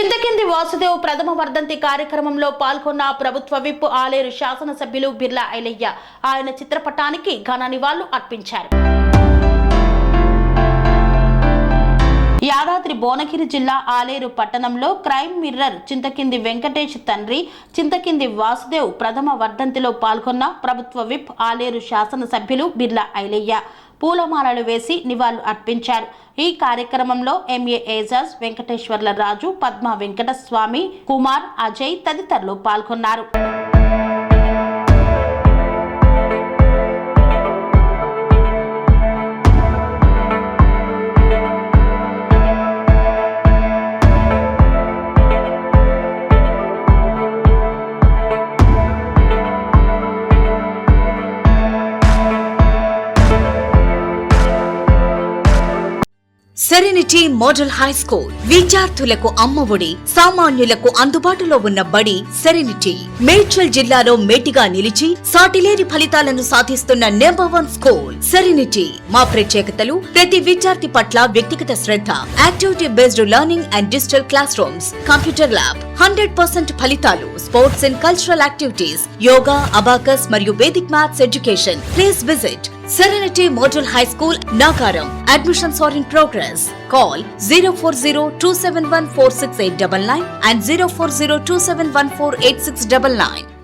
చింతకింది వాసుదేవ్ ప్రథమ వర్ధంతి కార్యక్రమంలో పాల్గొన్న ప్రభుత్వ విప్ ఆలేరు శాసనసభ్యులు బిర్లా ఐలయ్య ఆయన చిత్రపటానికి ఘన నివాళులు అర్పించారు. యాదాద్రి భువనగిరి జిల్లా ఆలేరు పట్టణంలో క్రైమ్ మిర్రర్ చింతకింది వెంకటేష్ తండ్రి చింతకింది వాసుదేవ్ ప్రథమ వర్ధంతిలో పాల్గొన్న ప్రభుత్వ విప్ ఆలేరు శాసనసభ్యులు బిర్లా ఐలయ్య పూలమాలలు వేసి నివాళులు అర్పించారు. ఈ కార్యక్రమంలో ఎంఏ ఏజాజ్, వెంకటేశ్వర్ల రాజు, పద్మ వెంకటస్వామి, కుమార్, అజయ్ తదితరులు పాల్గొన్నారు. సెరెనిటీ మోడల్ హై స్కూల్ విద్యార్థులకు అమ్మఒడి, సామాన్యులకు అందుబాటులో ఉన్న బడి సెరెనిటీ. మేడ్చల్ జిల్లాలో మేటిగా నిలిచి సాటిలేని ఫలితాలను సాధిస్తున్న నెంబర్ 1 స్కూల్ సెరెనిటీ. మా ప్రత్యేకతలు ప్రతి విద్యార్థి పట్ల వ్యక్తిగత శ్రద్ధ, activity based learning and digital classrooms, computer lab, 100% ఫలితాలు, sports and cultural activities, yoga, abacus మరియు Vedic maths education. Please visit Serenity Model High School, Nagaram. Admissions are in progress. Call 040-271-46899 and 040-271-48699.